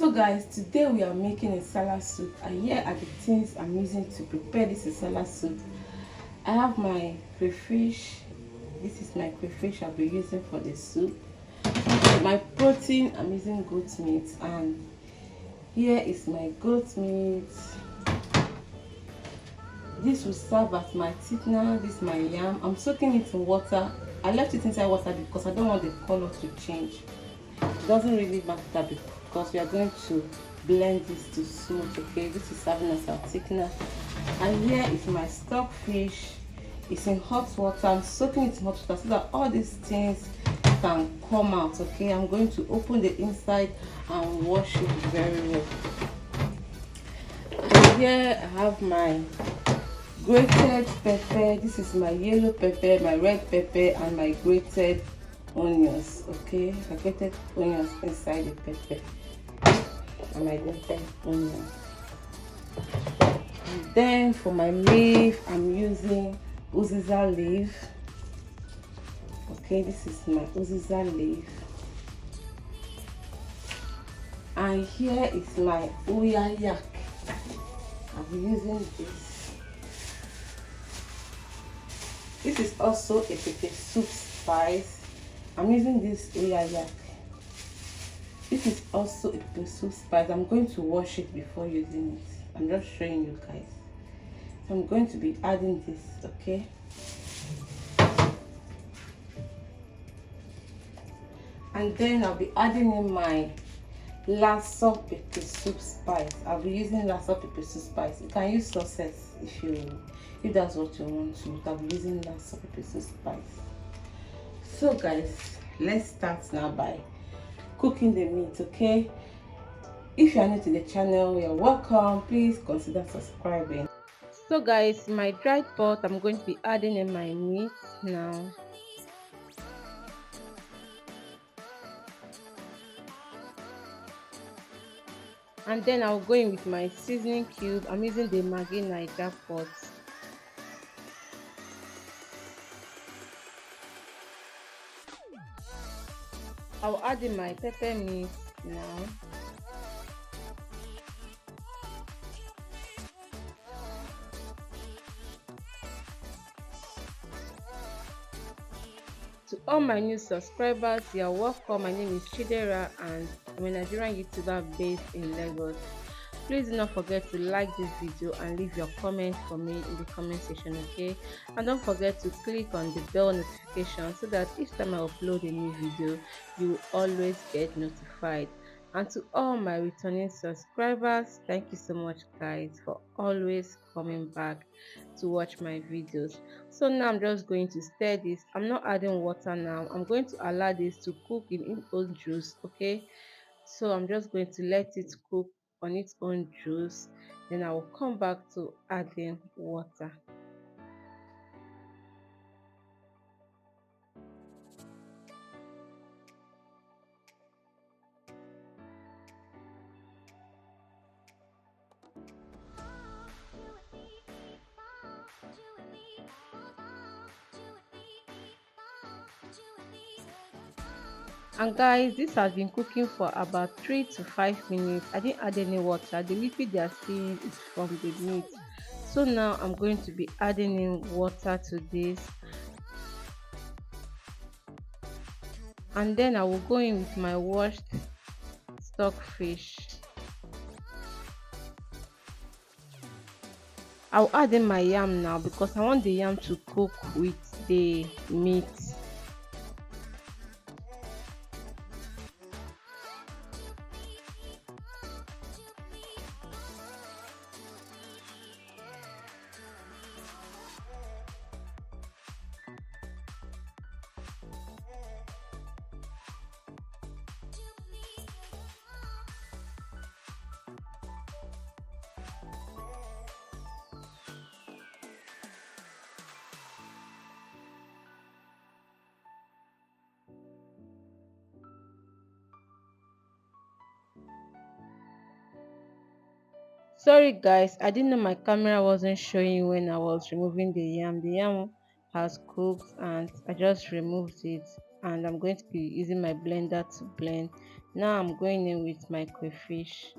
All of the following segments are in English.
So guys, today we are making a salad soup, and here are the things I'm using to prepare this salad soup. I have my crayfish. This is my crayfish I'll be using for the soup. My protein, I'm using goat meat, and here is my goat meat. This will serve as my thickener. This is my yam. I'm soaking it in water. I left it inside water because I don't want the color to change. It doesn't really matter because we are going to blend this to smooth. Okay, this is serving as our thickener. And here is my stockfish. It's in hot water. I'm soaking it in hot water so that all these things can come out. Okay, I'm going to open the inside and wash it very well. And here I have my grated pepper. This is my yellow pepper, my red pepper, and my grated onions. Okay, I grated onions inside the pepper and my grated onion. And then for my leaf, I'm using Uziza leaf. Okay, this is my Uziza leaf. And here is my Uya yak. I'll be using this. This is also a pepper soup spice. I'm using this Uya yak. This is also a pepper soup spice. I'm going to wash it before using it. I'm just showing you guys. So I'm going to be adding this, okay? And then I'll be adding in my lasso pepper soup spice. I'll be using lasso pepper soup spice. You can use sauces if that's what you want to. I'll be using lasso pepper soup spice. So guys, let's start now by cooking the meat. Okay, if you are new to the channel, you're welcome. Please consider subscribing. So guys, my dried pot, I'm going to be adding in my meat now. And then I'll go in with my seasoning cube. I'm using the Maggi Niger pot. I'll add in my pepper mix now. To all my new subscribers, you're welcome. My name is Chidera and I'm a Nigerian YouTuber based in Lagos. Please do not forget to like this video and leave your comment for me in the comment section, okay? And don't forget to click on the bell notification so that each time I upload a new video, you will always get notified. And to all my returning subscribers, thank you so much guys for always coming back to watch my videos. So now I'm just going to stir this. I'm not adding water now. I'm going to allow this to cook in its own juice, okay? So I'm just going to let it cook on its own juice, then I will come back to adding water. And guys, this has been cooking for about 3 to 5 minutes. I didn't add any water. The liquid they are seeing is from the meat. So now I'm going to be adding in water to this, and then I will go in with my washed stockfish. I'll add in my yam now because I want the yam to cook with the meat. Sorry guys, I didn't know my camera wasn't showing when I was removing the yam. The yam has cooked and I just removed it, and I'm going to be using my blender to blend. Now I'm going in with my crayfish.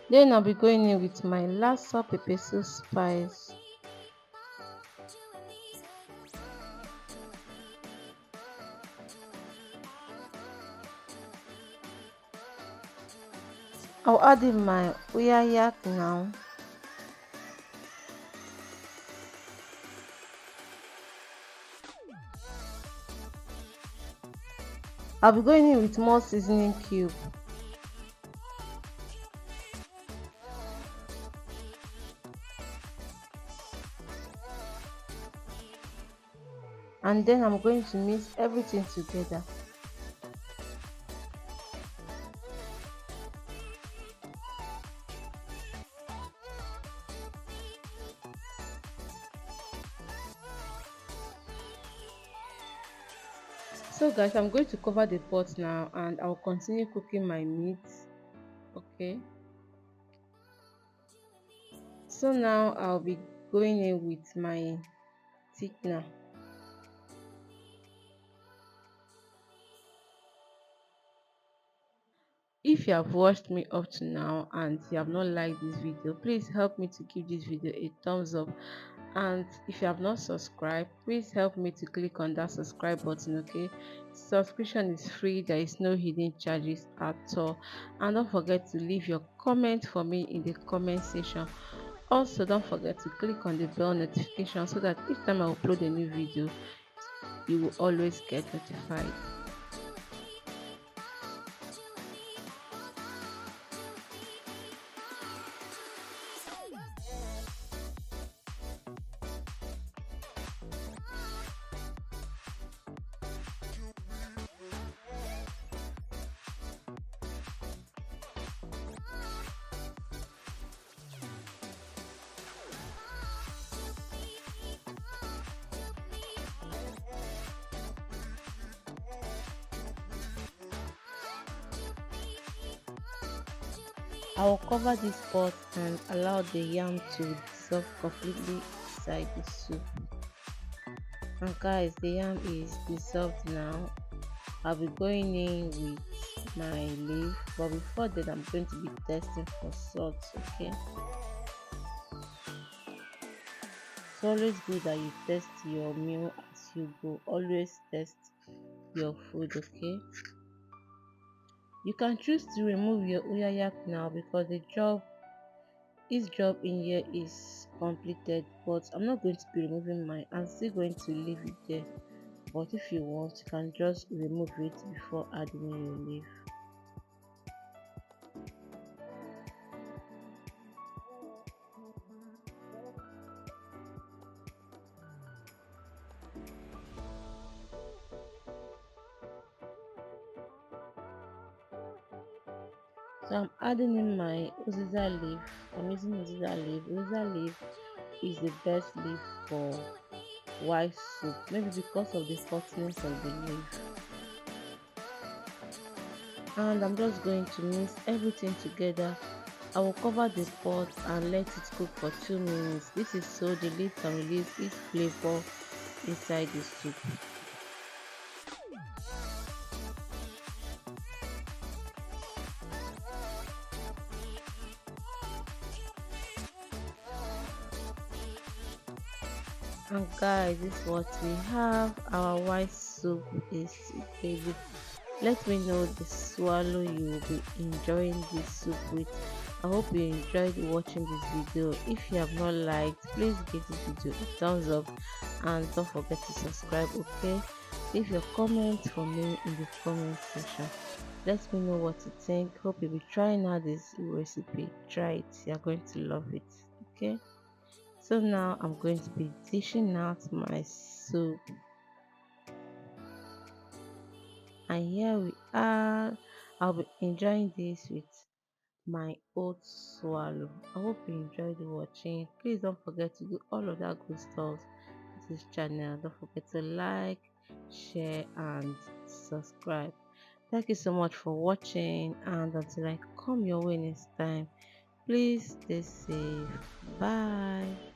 Then I'll be going in with my lassa pepper soup spice. I'll add in my uyayak now. I'll be going in with more seasoning cube. And then I'm going to mix everything together. So guys, I'm going to cover the pot now and I'll continue cooking my meat. Okay. So now I'll be going in with my thickener. If you have watched me up to now and you have not liked this video, please help me to give this video a thumbs up. And if you have not subscribed, please help me to click on that subscribe button. Okay, subscription is free, there is no hidden charges at all. And don't forget to leave your comment for me in the comment section. Also, don't forget to click on the bell notification so that each time I upload a new video, you will always get notified. I will cover this pot and allow the yam to dissolve completely inside the soup. And guys, the yam is dissolved now. I'll be going in with my leaf, but before that I'm going to be testing for salt. Okay, it's always good that you test your meal as you go. Always test your food. Okay, you can choose to remove your uyayak now because the job his job in here is completed, but I'm not going to be removing mine. I'm still going to leave it there, but if you want you can just remove it before adding in your leaf. So I'm adding in my Uziza leaf. I'm using Uziza leaf. Uziza leaf is the best leaf for white soup, maybe because of the hotness of the leaf. And I'm just going to mix everything together. I will cover the pot and let it cook for 2 minutes. This is so the leaf can release its flavor inside the soup. And guys, this is what we have. Our white soup is ready. Let me know the swallow you will be enjoying this soup with. I hope you enjoyed watching this video. If you have not liked, please give this video a thumbs up and don't forget to subscribe. Okay, leave your comments for me in the comment section. Let me know what you think. Hope you'll be trying out this recipe. Try it, you're going to love it. Okay, so now I'm going to be dishing out my soup, and here we are. I'll be enjoying this with my oat swallow. I hope you enjoyed watching. Please don't forget to do all of that good stuff to this channel. Don't forget to like, share, and subscribe. Thank you so much for watching, and until I come your way next time, please stay safe. Bye.